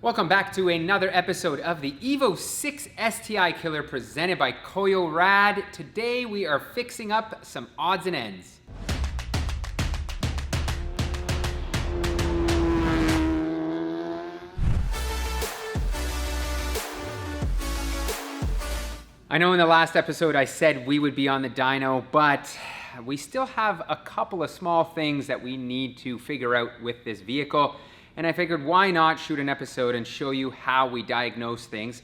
Welcome back to another episode of the Evo 6 STI Killer presented by Koyo Rad. Today we are fixing up some odds and ends. I know in the last episode I said we would be on the dyno, but we still have a couple of small things that we need to figure out with this vehicle. And I figured why not shoot an episode and show you how we diagnose things.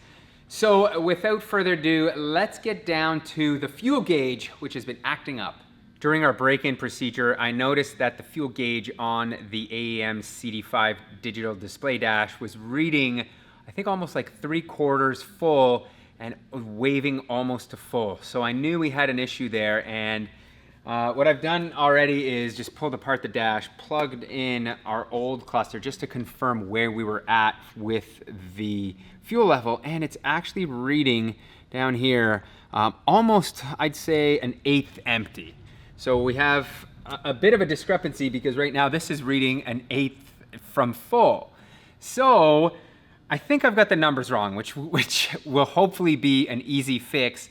So without further ado, let's get down to the fuel gauge, which has been acting up. During our break-in procedure, I noticed that the fuel gauge on the AEM CD5 digital display dash was reading, I think almost like 3/4 full and waving almost to full. So I knew we had an issue there, and what I've done already is just pulled apart the dash, plugged in our old cluster just to confirm where we were at with the fuel level, and it's actually reading down here almost, I'd say, 1/8 empty. So we have a bit of a discrepancy because right now this is reading 1/8 from full. So I think I've got the numbers wrong, which will hopefully be an easy fix.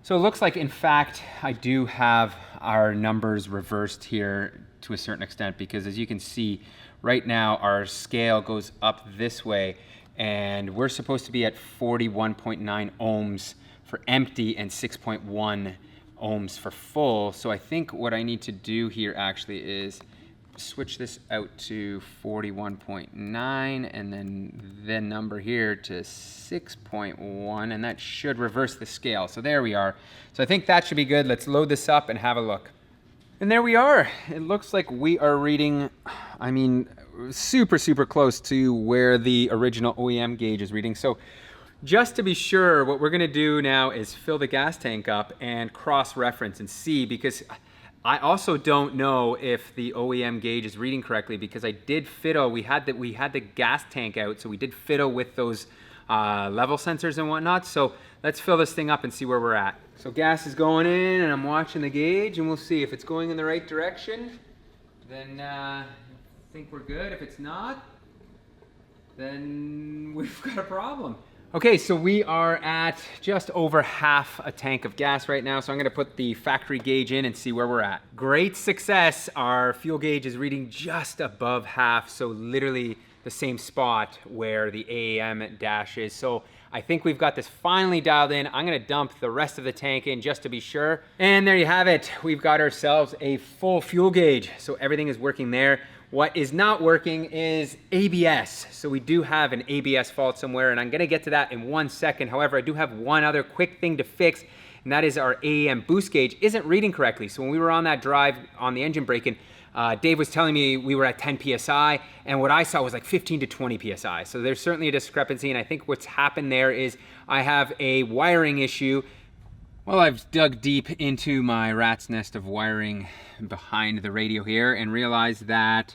So it looks like, in fact, I do have our numbers reversed here to a certain extent, because as you can see, right now our scale goes up this way, and we're supposed to be at 41.9 ohms for empty and 6.1 ohms for full. So I think what I need to do here actually is switch this out to 41.9 and then the number here to 6.1, and that should reverse the scale. So there we are. So I think that should be good. Let's load this up and have a look. And there we are. It looks like we are reading, I mean, super close to where the original OEM gauge is reading. So just to be sure, what we're gonna do now is fill the gas tank up and cross-reference and see, because I also don't know if the OEM gauge is reading correctly, because I did fiddle. We had the gas tank out, so we did fiddle with those level sensors and whatnot. So let's fill this thing up and see where we're at. So gas is going in, and I'm watching the gauge, and we'll see if it's going in the right direction. Then I think we're good. If it's not, then we've got a problem. Okay, so we are at just over half a tank of gas right now, so I'm gonna put the factory gauge in and see where we're at. Great success. Our fuel gauge is reading just above half, so literally the same spot where the AEM dash is. So I think we've got this finally dialed in. I'm gonna dump the rest of the tank in just to be sure. And there you have it. We've got ourselves a full fuel gauge, so everything is working there. What is not working is ABS. So we do have an ABS fault somewhere, and I'm gonna get to that in 1 second. However, I do have one other quick thing to fix, and that is our AEM boost gauge isn't reading correctly. So when we were on that drive on the engine braking, Dave was telling me we were at 10 PSI, and what I saw was like 15 to 20 PSI. So there's certainly a discrepancy, and I think what's happened there is I have a wiring issue. Well, I've dug deep into my rat's nest of wiring behind the radio here and realized that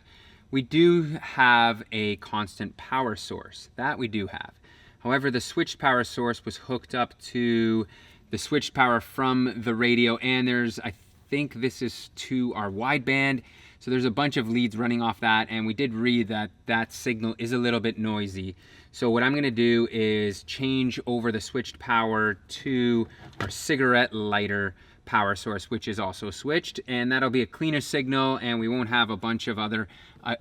we do have a constant power source. That we do have. However, the switched power source was hooked up to the switched power from the radio, and I think this is to our wideband. So there's a bunch of leads running off that, and we did read that that signal is a little bit noisy. So what I'm gonna do is change over the switched power to our cigarette lighter power source, which is also switched, and that'll be a cleaner signal, and we won't have a bunch of other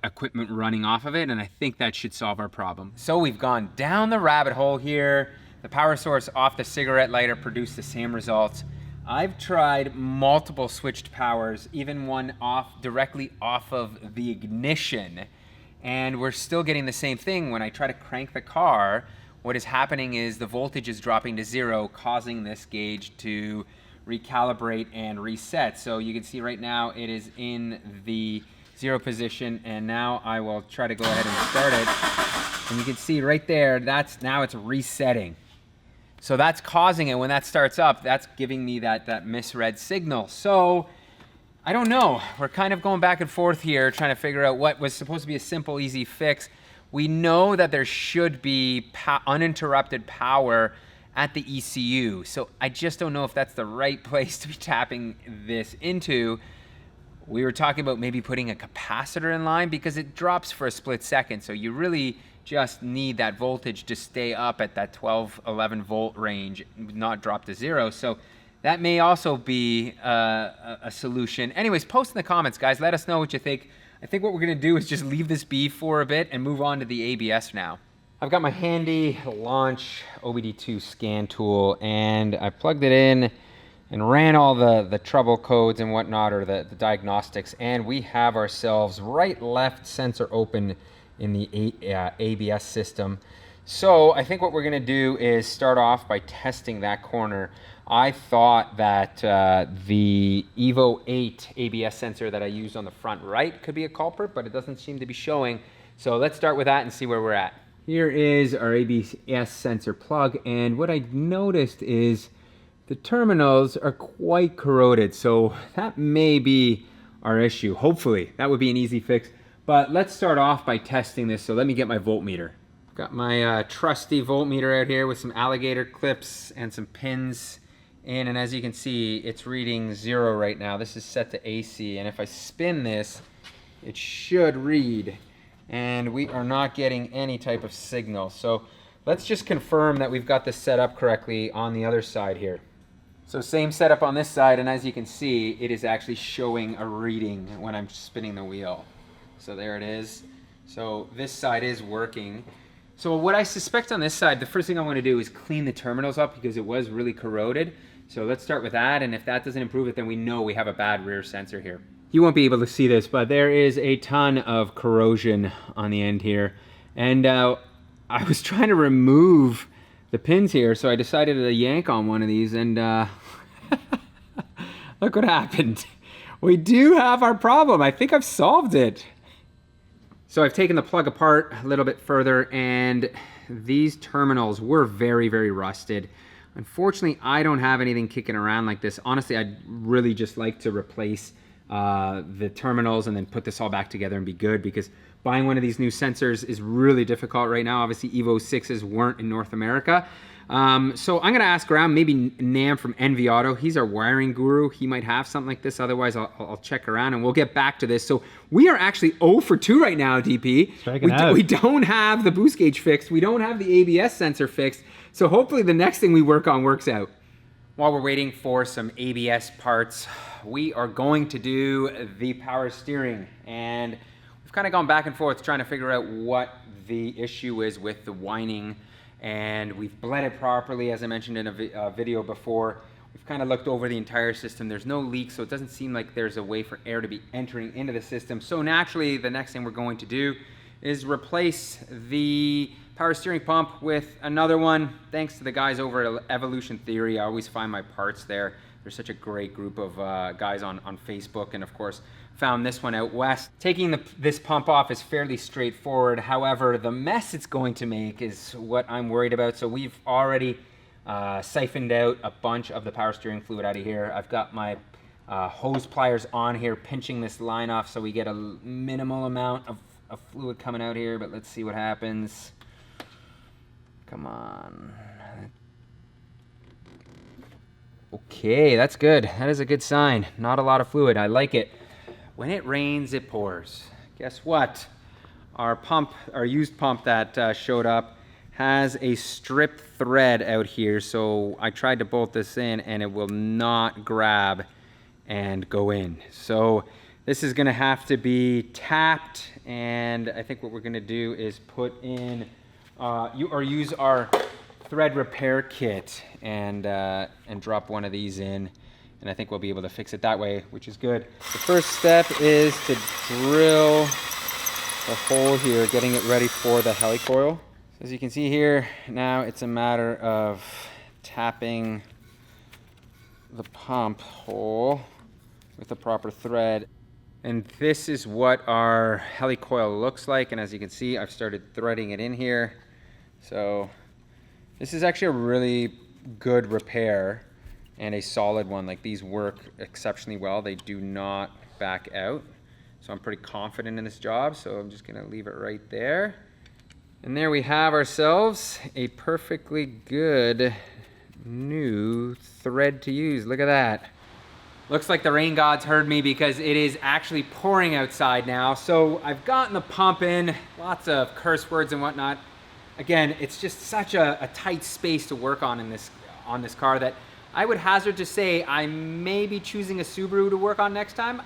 equipment running off of it, and I think that should solve our problem. So we've gone down the rabbit hole here. The power source off the cigarette lighter produced the same results. I've tried multiple switched powers, even one directly off of the ignition, and we're still getting the same thing. When I try to crank the car, what is happening is the voltage is dropping to 0, causing this gauge to recalibrate and reset. So you can see right now it is in the 0 position, and now I will try to go ahead and start it. And you can see right there, now it's resetting. So that's causing it, when that starts up, that's giving me that misread signal. So I don't know, we're kind of going back and forth here trying to figure out what was supposed to be a simple, easy fix. We know that there should be uninterrupted power at the ECU. So I just don't know if that's the right place to be tapping this into. We were talking about maybe putting a capacitor in line, because it drops for a split second. So you really just need that voltage to stay up at that 12, 11 volt range, not drop to 0. So that may also be a solution. Anyways, post in the comments, guys. Let us know what you think. I think what we're gonna do is just leave this be for a bit and move on to the ABS now. I've got my handy launch OBD2 scan tool, and I plugged it in and ran all the trouble codes and whatnot, or the diagnostics, and we have ourselves right left sensor open in the ABS system. So I think what we're gonna do is start off by testing that corner. I thought that the Evo 8 ABS sensor that I used on the front right could be a culprit, but it doesn't seem to be showing. So let's start with that and see where we're at. Here is our ABS sensor plug, and what I noticed is the terminals are quite corroded, so that may be our issue. Hopefully, that would be an easy fix. But let's start off by testing this, so let me get my voltmeter. Got my trusty voltmeter out here with some alligator clips and some pins in, and as you can see, it's reading 0 right now. This is set to AC, and if I spin this, it should read. And we are not getting any type of signal. So let's just confirm that we've got this set up correctly on the other side here. So same setup on this side, and as you can see, it is actually showing a reading when I'm spinning the wheel. So there it is. So this side is working. So what I suspect on this side, the first thing I want to do is clean the terminals up because it was really corroded. So let's start with that, and if that doesn't improve it, then we know we have a bad rear sensor here. You won't be able to see this, but there is a ton of corrosion on the end here. And I was trying to remove the pins here, so I decided to yank on one of these, and look what happened. We do have our problem. I think I've solved it. So I've taken the plug apart a little bit further, and these terminals were very, very rusted. Unfortunately, I don't have anything kicking around like this. Honestly, I'd really just like to replace the terminals and then put this all back together and be good, because buying one of these new sensors is really difficult right now. Obviously, Evo 6s weren't in North America. So I'm gonna ask around, maybe Nam from NV Auto. He's our wiring guru. He might have something like this. Otherwise, I'll check around and we'll get back to this. So we are actually 0 for 2 right now, DP. We don't have the boost gauge fixed. We don't have the ABS sensor fixed. So hopefully the next thing we work on works out. While we're waiting for some ABS parts, we are going to do the power steering. And we've kind of gone back and forth trying to figure out what the issue is with the whining. And we've bled it properly, as I mentioned in a video before. We've kind of looked over the entire system. There's no leak, so it doesn't seem like there's a way for air to be entering into the system. So naturally, the next thing we're going to do is replace the power steering pump with another one. Thanks to the guys over at Evolution Theory. I always find my parts there. They're such a great group of guys on Facebook, and of course, found this one out west. Taking this pump off is fairly straightforward. However, the mess it's going to make is what I'm worried about. So we've already siphoned out a bunch of the power steering fluid out of here. I've got my hose pliers on here, pinching this line off so we get a minimal amount of fluid coming out here, but let's see what happens. Come on. Okay, that's good. That is a good sign. Not a lot of fluid. I like it. When it rains, it pours. Guess what? Our pump, our used pump that showed up, has a stripped thread out here. So I tried to bolt this in and it will not grab and go in. So this is gonna have to be tapped, and I think what we're gonna do is put in, use our thread repair kit and drop one of these in, and I think we'll be able to fix it that way, which is good. The first step is to drill the hole here, getting it ready for the helicoil. So as you can see here, now it's a matter of tapping the pump hole with the proper thread. And this is what our helicoil looks like, and as you can see, I've started threading it in here. So this is actually a really good repair and a solid one. Like, these work exceptionally well. They do not back out. So I'm pretty confident in this job. So I'm just gonna leave it right there. And there we have ourselves a perfectly good new thread to use. Look at that. Looks like the rain gods heard me because it is actually pouring outside now. So I've gotten the pump in, lots of curse words and whatnot. Again, it's just such a tight space to work on this car that I would hazard to say I may be choosing a Subaru to work on next time.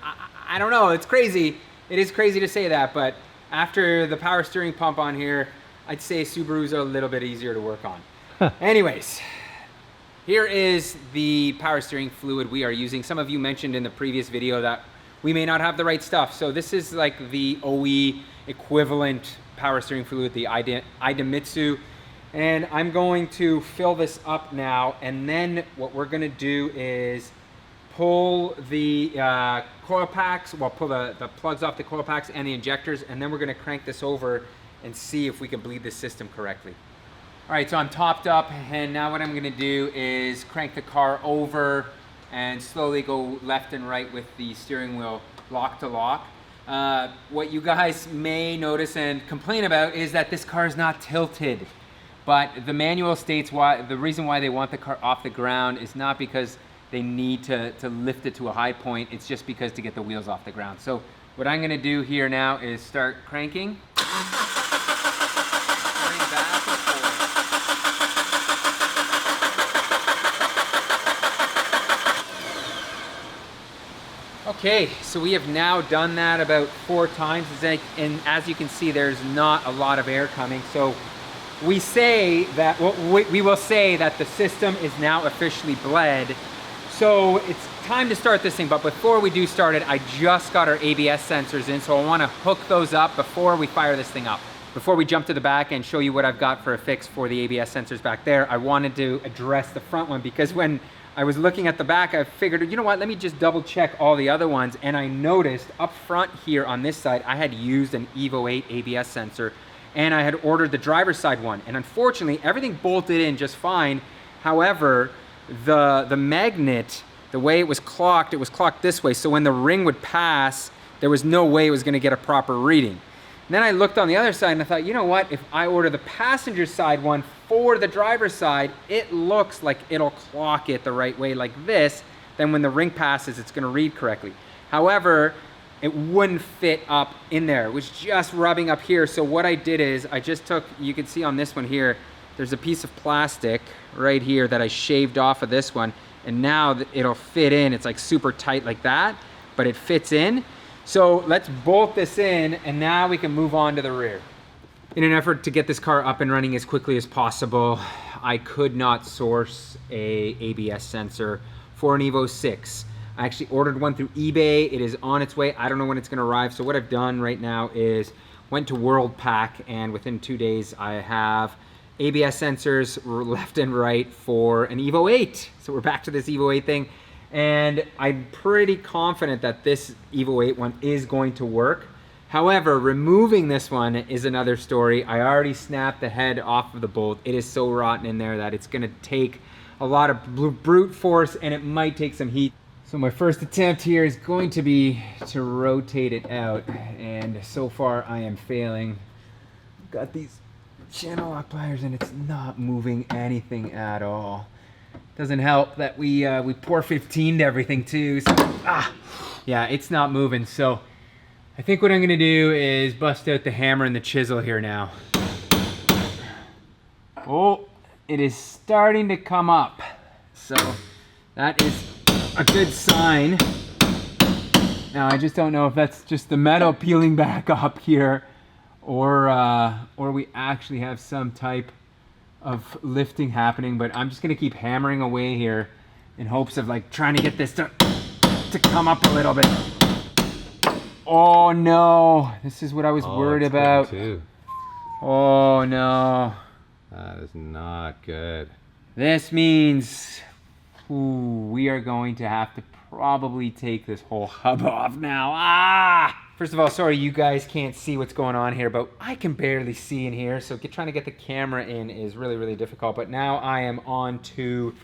I don't know, it's crazy. It is crazy to say that, but after the power steering pump on here, I'd say Subarus are a little bit easier to work on. Anyways. Here is the power steering fluid we are using. Some of you mentioned in the previous video that we may not have the right stuff. So this is like the OE equivalent power steering fluid, the Idemitsu. And I'm going to fill this up now. And then what we're gonna do is pull the coil packs, well, pull the plugs off the coil packs and the injectors. And then we're gonna crank this over and see if we can bleed the system correctly. All right, so I'm topped up, and now what I'm gonna do is crank the car over and slowly go left and right with the steering wheel lock to lock. What you guys may notice and complain about is that this car is not tilted, but the manual states the reason why they want the car off the ground is not because they need to lift it to a high point, it's just because to get the wheels off the ground. So what I'm gonna do here now is start cranking. Okay, so we have now done that about 4 times, and as you can see, there's not a lot of air coming. So we say that, we will say that the system is now officially bled. So it's time to start this thing, but before we do start it, I just got our ABS sensors in, so I wanna hook those up before we fire this thing up. Before we jump to the back and show you what I've got for a fix for the ABS sensors back there, I wanted to address the front one because when I was looking at the back, I figured, you know what, let me just double check all the other ones. And I noticed up front here on this side, I had used an Evo 8 ABS sensor and I had ordered the driver's side one. And unfortunately, everything bolted in just fine. However, the magnet, the way it was clocked this way. So when the ring would pass, there was no way it was gonna get a proper reading. And then I looked on the other side and I thought, you know what, if I order the passenger side one for the driver's side, it looks like it'll clock it the right way like this, then when the ring passes, it's gonna read correctly. However, it wouldn't fit up in there. It was just rubbing up here. So what I did is I just took, you can see on this one here, there's a piece of plastic right here that I shaved off of this one, and now it'll fit in. It's like super tight like that, but it fits in. So let's bolt this in, and now we can move on to the rear. In an effort to get this car up and running as quickly as possible, I could not source a ABS sensor for an Evo 6. I actually ordered one through eBay. It is on its way. I don't know when it's gonna arrive. So what I've done right now is went to WorldPack, and within 2 days I have ABS sensors left and right for an Evo 8. So we're back to this Evo 8 thing. And I'm pretty confident that this Evo 8 one is going to work. However, removing this one is another story. I already snapped the head off of the bolt. It is so rotten in there that it's gonna take a lot of brute force and it might take some heat. So my first attempt here is going to be to rotate it out, and so far I am failing. Got these channel lock pliers and it's not moving anything at all. Doesn't help that we pour 15'd everything too, so yeah, it's not moving. So I think what I'm gonna do is bust out the hammer and the chisel here now. Oh, it is starting to come up. So that is a good sign. Now I just don't know if that's just the metal peeling back up here, or we actually have some type of lifting happening, but I'm just gonna keep hammering away here in hopes of like trying to get this to come up a little bit. Oh no, this is what I was worried about. Too. Oh no. That is not good. This means we are going to have to probably take this whole hub off now. First of all, sorry you guys can't see what's going on here, but I can barely see in here, so trying to get the camera in is really, really difficult. But now I am on to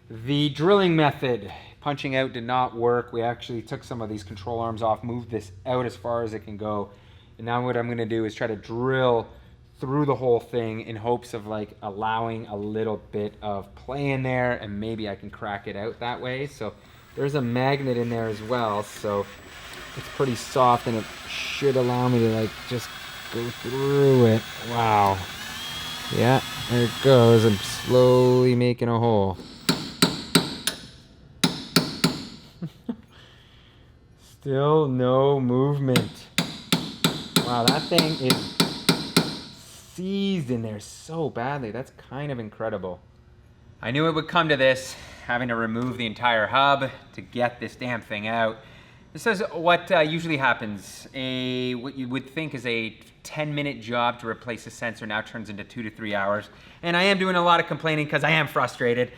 the drilling method. Punching out did not work. We actually took some of these control arms off, moved this out as far as it can go. And now what I'm gonna do is try to drill through the whole thing in hopes of like allowing a little bit of play in there, and maybe I can crack it out that way. So There's a magnet in there as well, so it's pretty soft and it should allow me to like just go through it. Wow. Yeah, there it goes. I'm slowly making a hole. Still no movement. Wow, that thing is seized in there so badly. That's kind of incredible. I knew it would come to this, having to remove the entire hub to get this damn thing out. This is what usually happens. What you would think is a 10-minute job to replace a sensor now turns into 2 to 3 hours. And I am doing a lot of complaining because I am frustrated.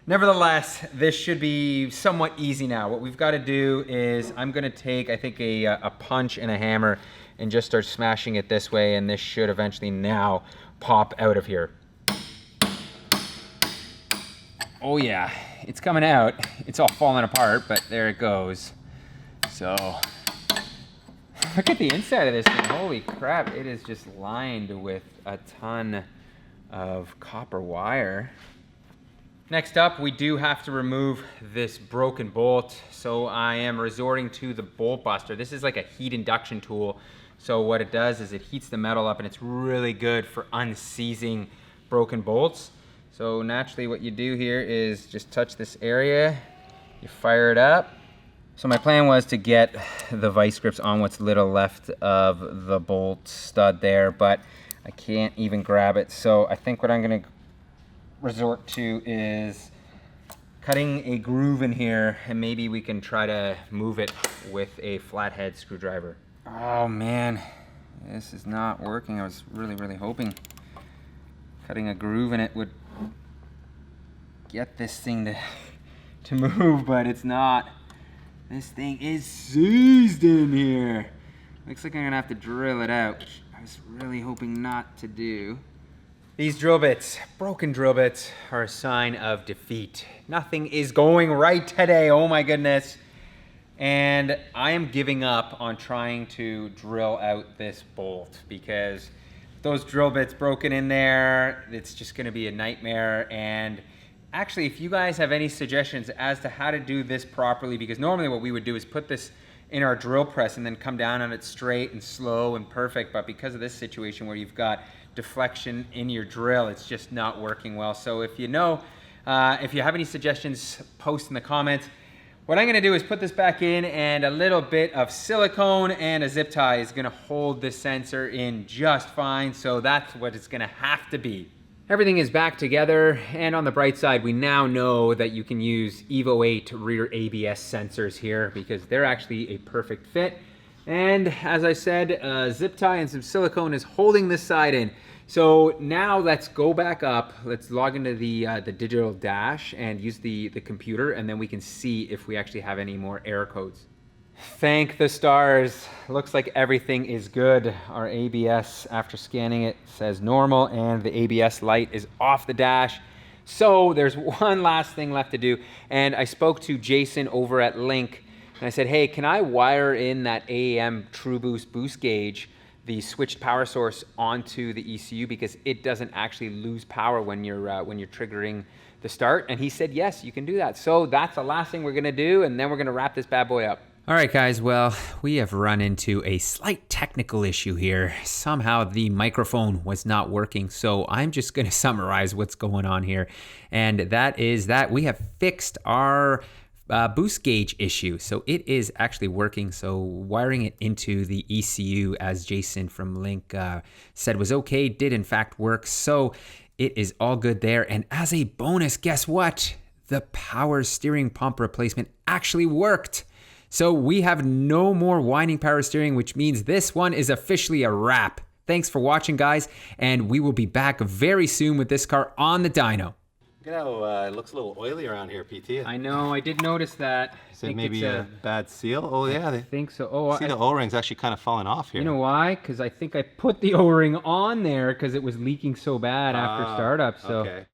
Nevertheless, this should be somewhat easy now. What we've got to do is I'm going to take, I think, a punch and a hammer and just start smashing it this way, and this should eventually now pop out of here. Oh yeah, it's coming out. It's all falling apart, but there it goes. So, look at the inside of this thing. Holy crap, it is just lined with a ton of copper wire. Next up, we do have to remove this broken bolt. So I am resorting to the bolt buster. This is like a heat induction tool. So what it does is it heats the metal up, and it's really good for unseizing broken bolts. So naturally what you do here is just touch this area, you fire it up. So my plan was to get the vice grips on what's little left of the bolt stud there, but I can't even grab it. So I think what I'm gonna resort to is cutting a groove in here, and maybe we can try to move it with a flathead screwdriver. Oh man, this is not working. I was really hoping cutting a groove in it would get this thing to move, but it's not. This thing is seized in here. Looks like I'm gonna have to drill it out, which I was really hoping not to do. These drill bits, broken drill bits, are a sign of defeat. Nothing is going right today, oh my goodness. And I am giving up on trying to drill out this bolt, because those drill bits broken in there, it's just gonna be a nightmare. And actually, if you guys have any suggestions as to how to do this properly, because normally what we would do is put this in our drill press and then come down on it straight and slow and perfect, but because of this situation where you've got deflection in your drill, it's just not working well. So if you know, if you have any suggestions, post in the comments. What I'm gonna do is put this back in, and a little bit of silicone and a zip tie is gonna hold this sensor in just fine. So that's what it's gonna have to be. Everything is back together, and on the bright side, we now know that you can use Evo 8 rear ABS sensors here, because they're actually a perfect fit. And as I said, a zip tie and some silicone is holding this side in. So now let's go back up. Let's log into the digital dash and use the computer, and then we can see if we actually have any more error codes. Thank the stars. Looks like everything is good. Our ABS, after scanning it, says normal, and the ABS light is off the dash. So there's one last thing left to do. And I spoke to Jason over at Link, and I said, hey, can I wire in that AAM True boost gauge, the switched power source, onto the ECU, because it doesn't actually lose power when you're triggering the start? And he said, yes, you can do that. So that's the last thing we're gonna do, and then we're gonna wrap this bad boy up. All right, guys, well, we have run into a slight technical issue here. Somehow the microphone was not working, so I'm just gonna summarize what's going on here. And that is that we have fixed our boost gauge issue. So it is actually working. So wiring it into the ECU, as Jason from Link said was okay, did in fact work. So it is all good there. And as a bonus, guess what? The power steering pump replacement actually worked. So we have no more whining power steering, which means this one is officially a wrap. Thanks for watching, guys, and we will be back very soon with this car on the dyno. Look at how it looks a little oily around here, PT. I know, I did notice that. Is it maybe a bad seal? Oh yeah, I think so. Oh, see the O-ring's actually kind of falling off here. You know why? Because I think I put the O-ring on there because it was leaking so bad after startup. So. Okay.